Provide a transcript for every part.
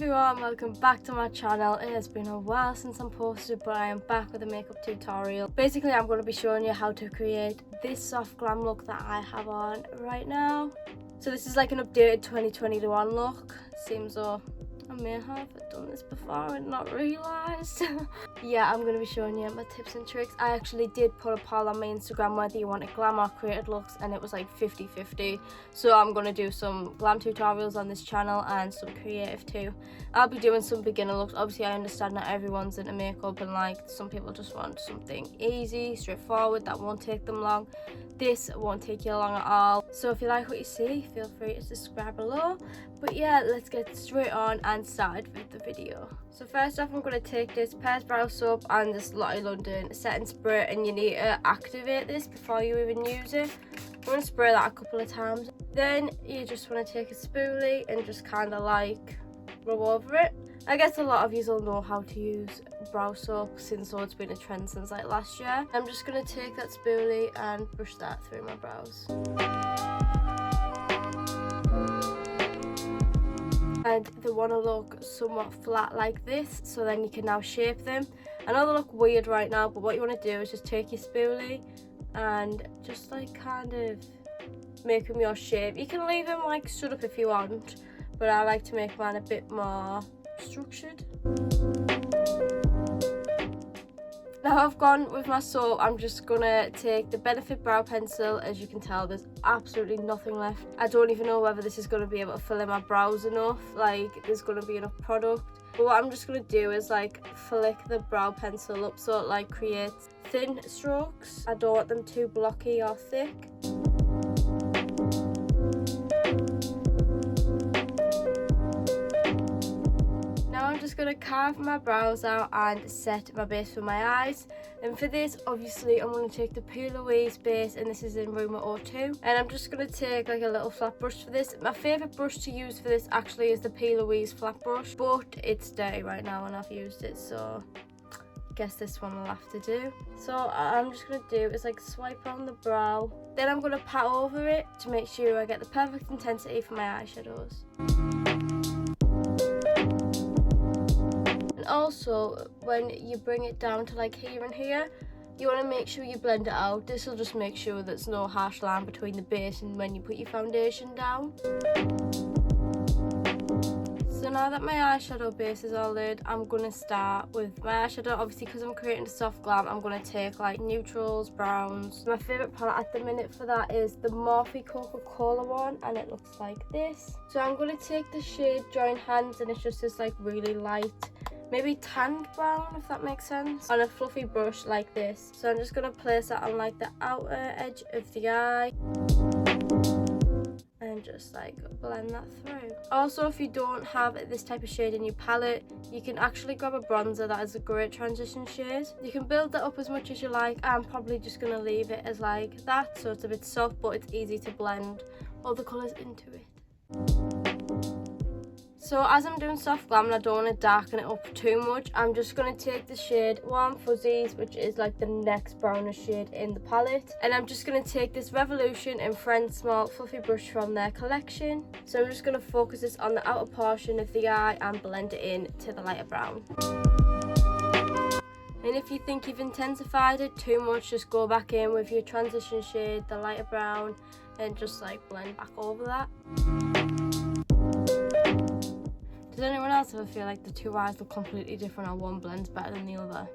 everyone, welcome back to my channel. It has been a while since I'm posted, but I am back with a makeup tutorial. Basically, I'm going to be showing you how to create this soft glam look that I have on right now. So this is like an updated 2021 look. Seems though I may have done this before and not realised. Yeah, I'm going to be showing you my tips and tricks. I actually did put a poll on my Instagram whether you wanted glam or created looks, and it was like 50-50. So I'm going to do some glam tutorials on this channel and some creative too. I'll be doing some beginner looks. Obviously I understand that everyone's into makeup and like some people just want something easy, straightforward, that won't take them long. This won't take you long at all. So if you like what you see, feel free to subscribe below. But yeah, let's get straight on and started with the video. So first off, I'm going to take this Pears Brow Soap and this Lottie London setting spray, and you need to activate this before you even use it. I'm going to spray that a couple of times. Then you just want to take a spoolie and just kind of like rub over it. I guess a lot of you will know how to use brow soap since it's been a trend since like last year. I'm just going to take that spoolie and brush that through my brows. And they want to look somewhat flat like this, so then you can now shape them. I know they look weird right now, but what you want to do is just take your spoolie and just like kind of make them your shape. You can leave them like stood up if you want, but I like to make mine a bit more structured. Now I've gone with my soap, I'm just gonna take the Benefit brow pencil. As you can tell, there's absolutely nothing left. I don't even know whether this is gonna be able to fill in my brows enough, like there's gonna be enough product. But what I'm just gonna do is like flick the brow pencil up so it like creates thin strokes. I don't want them too blocky or thick. I'm just going to carve my brows out and set my base for my eyes. And for this, obviously, I'm going to take the P. Louise base, and this is in Room 02. And I'm just going to take like a little flat brush for this. My favourite brush to use for this actually is the P. Louise flat brush, but it's dirty right now and I've used it, so I guess this one will have to do. So I'm just going to do is like swipe on the brow. Then I'm going to pat over it to make sure I get the perfect intensity for my eyeshadows. Also, when you bring it down to like here and here, you want to make sure you blend it out. This will just make sure there's no harsh line between the base and when you put your foundation down. So now that my eyeshadow base is all laid, I'm going to start with my eyeshadow. Obviously, because I'm creating a soft glam, I'm going to take like neutrals, browns. My favourite palette at the minute for that is the Morphe Coca-Cola one, and it looks like this. So I'm going to take the shade Join Hands, and it's just this like really light, maybe tanned brown, if that makes sense, on a fluffy brush like this. So I'm just going to place that on like the outer edge of the eye and just like blend that through. Also, if you don't have this type of shade in your palette, you can actually grab a bronzer that is a great transition shade. You can build that up as much as you like. I'm probably just going to leave it as like that, so it's a bit soft but it's easy to blend all the colours into it. So as I'm doing soft glam and I don't want to darken it up too much, I'm just going to take the shade Warm Fuzzies, which is like the next brownish shade in the palette. And I'm just going to take this Revolution and Friends Small Fluffy brush from their collection. So I'm just going to focus this on the outer portion of the eye and blend it in to the lighter brown. And if you think you've intensified it too much, just go back in with your transition shade, the lighter brown, and just like blend back over that. Does anyone else ever feel like the two eyes look completely different or one blends better than the other?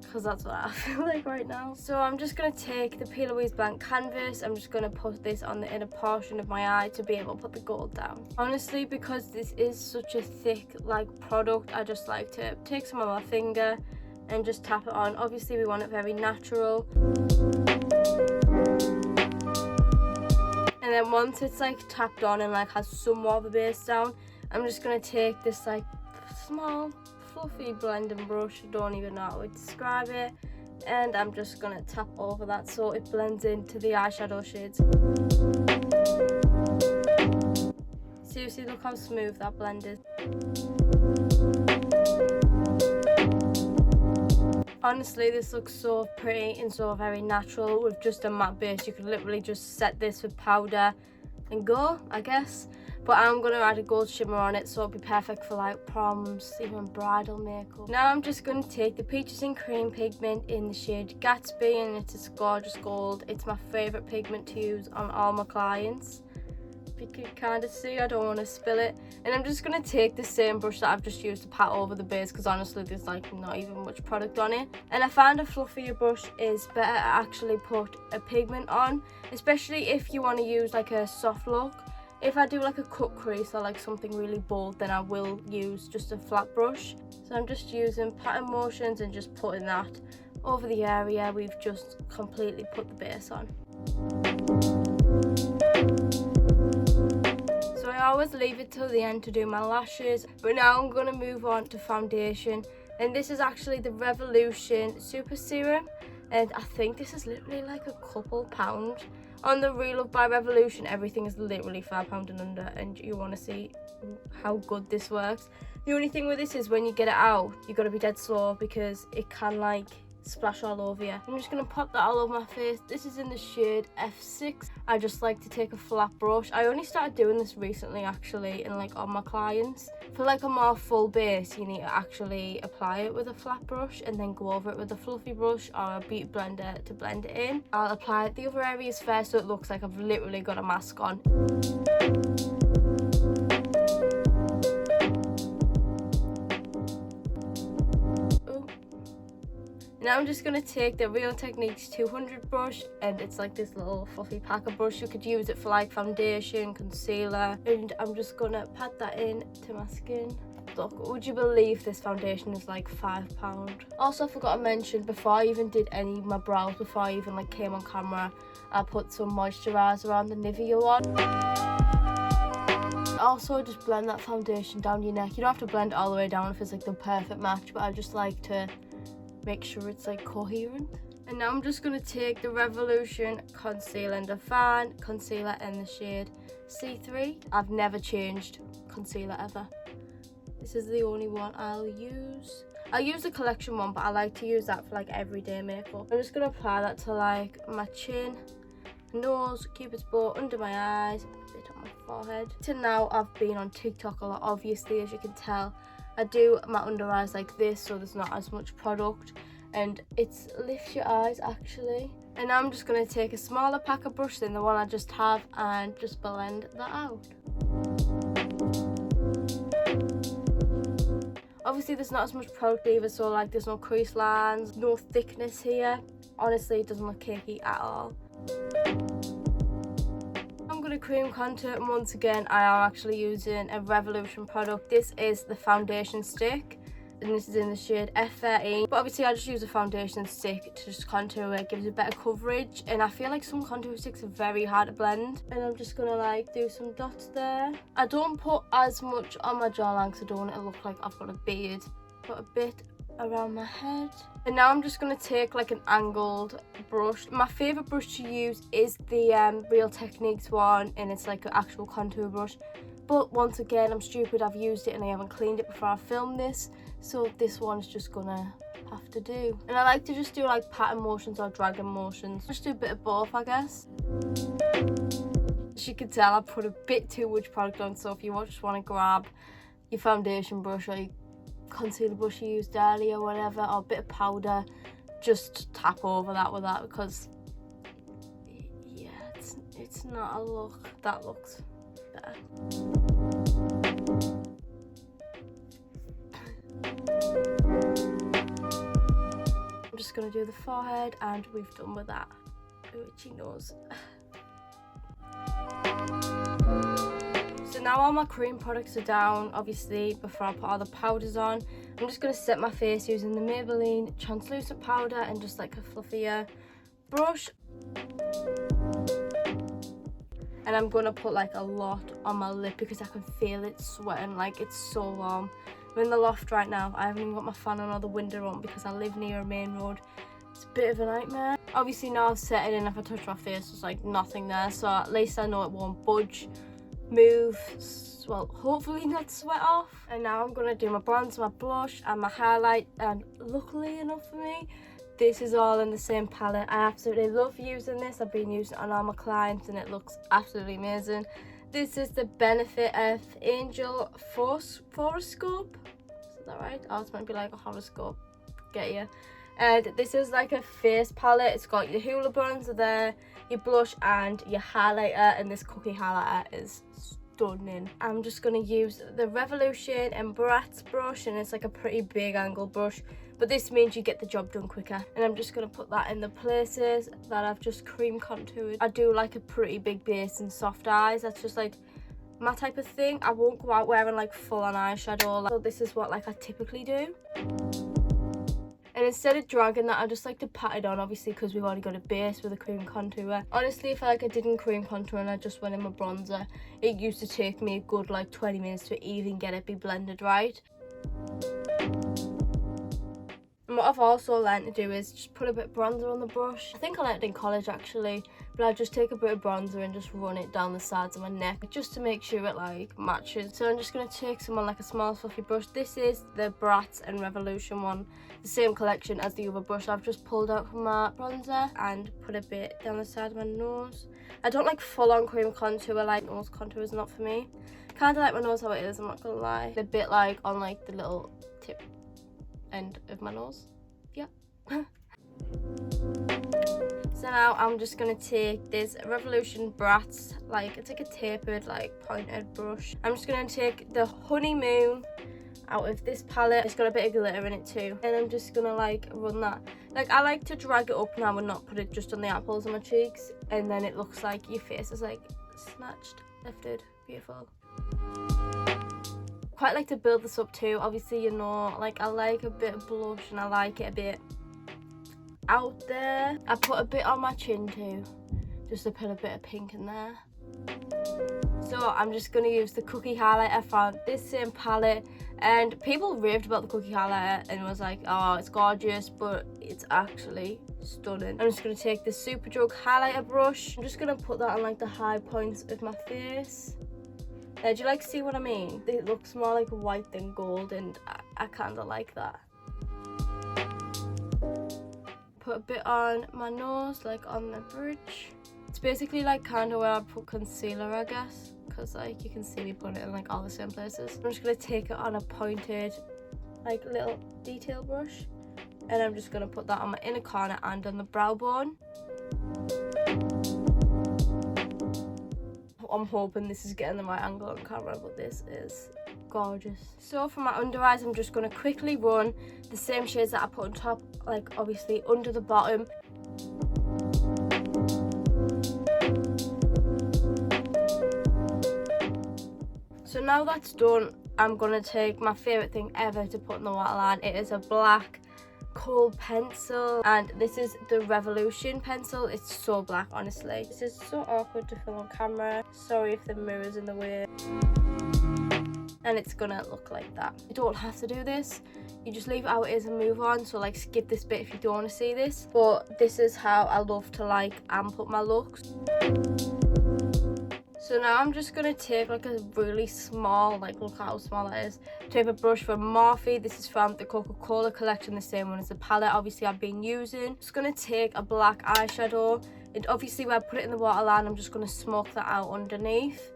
Because that's what I feel like right now. So I'm just going to take the P. Louise blank canvas. I'm just going to put this on the inner portion of my eye to be able to put the gold down. Honestly, because this is such a thick like product, I just like to take some of my finger and just tap it on. Obviously we want it very natural. And then once it's like tapped on and like has some more of a base down, I'm just going to take this like small fluffy blending brush, I don't even know how to describe it, and I'm just going to tap over that so it blends into the eyeshadow shades. Seriously, look how smooth that blend is. Honestly, this looks so pretty and so very natural with just a matte base. You could literally just set this with powder and go, I guess. but I'm going to add a gold shimmer on it, so it'll be perfect for like proms, even bridal makeup. Now I'm just going to take the Peaches and Cream pigment in the shade Gatsby, and it's a gorgeous gold. It's my favourite pigment to use on all my clients. You can kind of see, I don't want to spill it, and I'm just going to take the same brush that I've just used to pat over the base, because honestly there's like not even much product on it. And I found a fluffier brush is better to actually put a pigment on, especially if you want to use like a soft look. If I do like a cut crease or like something really bold, then I will use just a flat brush. So I'm just using pattern motions and just putting that over the area we've just completely put the base on. So I always leave it till the end to do my lashes, but now I'm going to move on to foundation, and this is actually the Revolution Super Serum, and I think this is literally like a couple pound. On the Reloved by Revolution, everything is literally £5 and under, and you want to see how good this works. The only thing with this is when you get it out, you got to be dead slow because it can like splash all over you. I'm just going to pop that all over my face. This is in the shade F6. I just like to take a flat brush. I only started doing this recently actually, and like on my clients. For like a more full base, you need to actually apply it with a flat brush and then go over it with a fluffy brush or a beauty blender to blend it in. I'll apply the other areas first so it looks like I've literally got a mask on. Now I'm just going to take the Real Techniques 200 brush, and it's like this little fluffy packer brush. You could use it for like foundation, concealer, and I'm just going to pat that in to my skin. Look, would you believe this foundation is like £5? Also, I forgot to mention, before I even did any of my brows, before I even like came on camera, I put some moisturiser on, the Nivea one. Also, just blend that foundation down your neck. You don't have to blend it all the way down if it's like the perfect match, but I just like to make sure it's like coherent. And now I'm just going to take the Revolution Concealer and Define Concealer in the shade C3. I've never changed concealer ever. This is the only one I'll use. I'll use the collection one, but I like to use that for like everyday makeup. I'm just going to apply that to like my chin, nose, cupid's bow, under my eyes, a bit on my forehead. Till now I've been on TikTok a lot, obviously, as you can tell. I do my under eyes like this so there's not as much product, and it's lifts your eyes actually. And now I'm just going to take a smaller packer brush than the one I just have and just blend that out. Obviously there's not as much product either, so like there's no crease lines, no thickness here. Honestly, it doesn't look cakey at all. I'm going to cream contour, and once again I am actually using a Revolution product. This is the foundation stick, and this is in the shade F13, but obviously I just use a foundation stick to just contour it. It gives it better coverage, and I feel like some contour sticks are very hard to blend. And I'm just going to like do some dots there. I don't put as much on my jawline because I don't want it to look like I've got a beard. Put a bit around my head. And now I'm just going to take like an angled brush. My favourite brush to use is the Real Techniques one, and it's like an actual contour brush. But once again, I'm stupid, I've used it and I haven't cleaned it before I filmed this, so this one's just gonna have to do. And I like to just do like pattern motions or dragon motions. Just do a bit of both, I guess. As you can tell, I put a bit too much product on, so if you just want to grab your foundation brush or your concealer brush you used earlier or whatever, or a bit of powder, just tap over that with that, because yeah, it's not a look that looks better. I'm just going to do the forehead, and we've done with that. Itchy nose. So now all my cream products are down, obviously, before I put all the powders on. I'm just going to set my face using the Maybelline translucent powder and just like a fluffier brush. And I'm going to put like a lot on my lip because I can feel it sweating, like it's so warm. I'm in the loft right now. I haven't even got my fan on or the window on because I live near a main road. It's a bit of a nightmare. Obviously now I've set it in, if I touch my face there's like nothing there, so at least I know it won't budge, move, well, hopefully not sweat off. And now I'm going to do my bronze, my blush and my highlight, and luckily enough for me, this is all in the same palette. I absolutely love using this. I've been using it on all my clients and it looks absolutely amazing. This is the Benefit of Angel Horoscope. Is that right? Oh, it's meant to be like a horoscope. Get you. And this is like a face palette. It's got your hula bronzer there, your blush and your highlighter, and this cookie highlighter is stunning. I'm just going to use the Revolution and Bratz brush, and it's like a pretty big angle brush, but this means you get the job done quicker. And I'm just going to put that in the places that I've just cream contoured. I do like a pretty big base and soft eyes. That's just like my type of thing. I won't go out wearing like full on eyeshadow, so this is what like I typically do. And instead of dragging that, I just like to pat it on, obviously, because we've already got a base with a cream contour. Honestly, if I didn't cream contour and I just went in my bronzer, it used to take me a good like 20 minutes to even get it be blended right. And what I've also learned to do is just put a bit of bronzer on the brush. I think I learned it in college actually, but I just take a bit of bronzer and just run it down the sides of my neck just to make sure it like matches. So I'm just going to take someone like a small fluffy brush. This is the Bratz and Revolution one, the same collection as the other brush I've just pulled out from my bronzer, and put a bit down the side of my nose. I don't like full on cream contour, like nose contour is not for me. Kind of like my nose how it is, I'm not gonna lie. A bit like on like the little tip end of my nose. Yeah. So now I'm just gonna take this Revolution Bratz, like it's like a tapered like pointed brush. I'm just gonna take the Honeymoon out of this palette. It's got a bit of glitter in it too, and I'm just gonna like run that. Like I like to drag it up now and not put it just on the apples of my cheeks, and then it looks like your face is like snatched, lifted, beautiful. Quite like to build this up too, obviously, you know, like I like a bit of blush and I like it a bit out there. I put a bit on my chin too, just to put a bit of pink in there. So I'm just going to use the cookie highlighter from this same palette, and people raved about the cookie highlighter and was like, oh, it's gorgeous, but it's actually stunning. I'm just going to take the Superdrug highlighter brush. I'm just going to put that on like the high points of my face. Do you like see what I mean? It looks more like white than gold, and I kind of like that. Put a bit on my nose, like on the bridge. It's basically like kind of where I put concealer, I guess, because like you can see me putting it in like all the same places. I'm just going to take it on a pointed like little detail brush, and I'm just going to put that on my inner corner and on the brow bone. I'm hoping this is getting the right angle on camera, but this is gorgeous. So for my under eyes, I'm just going to quickly run the same shades that I put on top, like obviously under the bottom. So now that's done, I'm going to take my favourite thing ever to put in the waterline. It is a black kohl pencil, and this is the Revolution pencil. It's so black, honestly. This is so awkward to film on camera. Sorry if the mirror's in the way. And it's gonna look like that. You don't have to do this. You just leave it how it is and move on. So like skip this bit if you don't want to see this. But this is how I love to like amp up my looks. So now I'm just going to take like a really small, like look how small that is, taper brush from Morphe. This is from the Coca-Cola collection, the same one as the palette obviously I've been using. Just going to take a black eyeshadow, and obviously when I put it in the waterline, I'm just going to smoke that out underneath.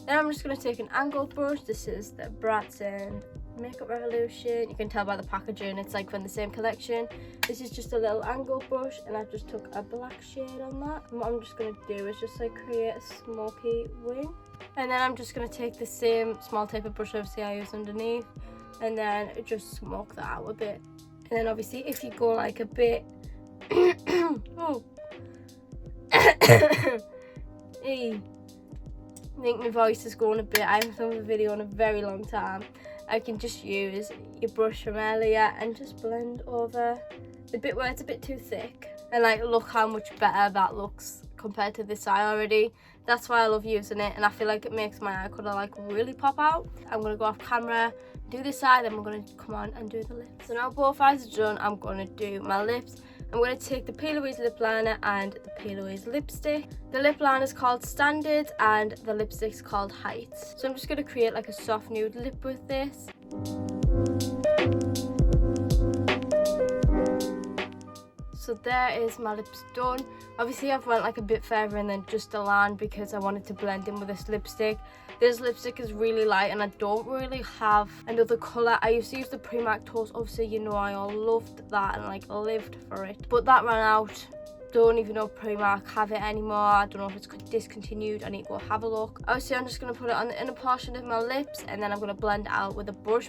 Then I'm just going to take an angled brush. This is the Bratz and Makeup Revolution. You can tell by the packaging it's like from the same collection. This is just a little angled brush, and I just took a black shade on that. And what I'm just going to do is just like create a smoky wing, and then I'm just going to take the same small taper brush obviously I used underneath, and then just smoke that out a bit. And then obviously if you go like a bit oh I think my voice is going a bit. I haven't done a video in a very long time. I can just use your brush from earlier and just blend over the bit where it's a bit too thick. And like look how much better that looks compared to this eye already. That's why I love using it, and I feel like it makes my eye colour like really pop out. I'm going to go off camera, do this eye, then we're going to come on and do the lips. So now both eyes are done, I'm going to do my lips. I'm going to take the P. Louise lip liner and the P. Louise lipstick. The lip liner is called Standard and the lipstick is called Heights. So I'm just going to create like a soft nude lip with this. So So there is my lips done. Obviously I've went like a bit further and then just a line because I wanted to blend in with this lipstick. This lipstick is really light and I don't really have another colour. I used to use the Primark Toast, obviously you know I all loved that and like lived for it, but that ran out. Don't even know if Primark have it anymore. I don't know if it's discontinued. I need to go have a look. Obviously I'm just going to put it on the inner portion of my lips and then I'm going to blend it out with a brush.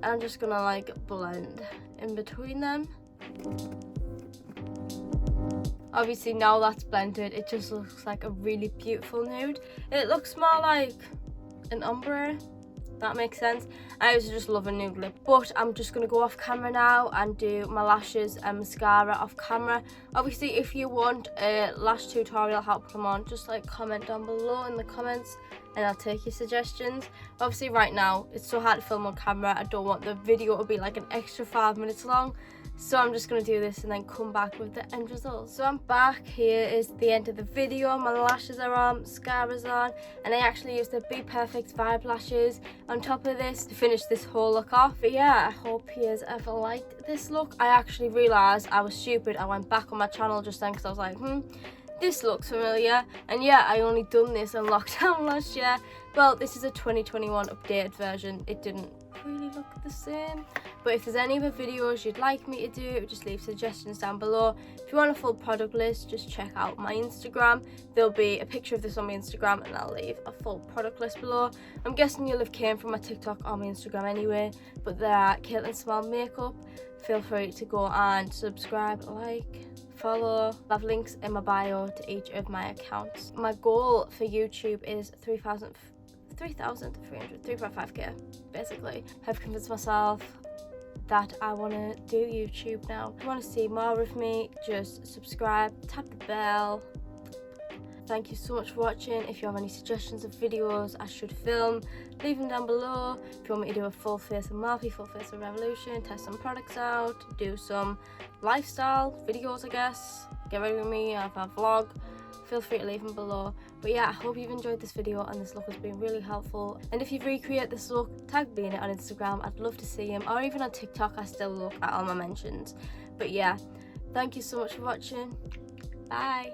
I'm just going to like blend in between them. Obviously now that's blended, it just looks like a really beautiful nude. It looks more like an ombre. That makes sense. I used to just love a nude lip, but I'm just going to go off camera now and do my lashes and mascara off camera. Obviously if you want a lash tutorial how to put them on, just like comment down below in the comments and I'll take your suggestions. Obviously right now it's so hard to film on camera, I don't want the video to be like an extra 5 minutes long, so I'm just going to do this and then come back with the end result. So I'm back, here is the end of the video. My lashes are on, mascara's on, and I actually used the Be Perfect Vibe lashes on top of this to finish this whole look off. But yeah, I hope you guys ever liked this look. I actually realised I was stupid. I went back on my channel just then because I was like, this looks familiar. And yeah, I only done this in lockdown last year. Well, this is a 2021 updated version. It didn't really look the same, but if there's any other videos you'd like me to do, just leave suggestions down below. If you want a full product list, just check out my Instagram. There'll be a picture of this on my Instagram and I'll leave a full product list below. I'm guessing you'll have came from my TikTok or my Instagram anyway, but they're Caitlin Small Makeup. Feel free to go and subscribe, like, follow. I have links in my bio to each of my accounts. My goal for YouTube is 3.5k basically. I've convinced myself that I want to do YouTube now. If you want to see more of me, just subscribe, tap the bell. Thank you so much for watching. If you have any suggestions of videos I should film, leave them down below. If you want me to do a full face of Morphe, full face of Revolution, test some products out, do some lifestyle videos I guess, get ready with me, have a vlog, feel free to leave them below. But yeah, I hope you've enjoyed this video and this look has been really helpful. And if you've recreated this look, tag me in it on Instagram. I'd love to see him, or even on TikTok. I still look at all my mentions. But yeah, thank you so much for watching. Bye.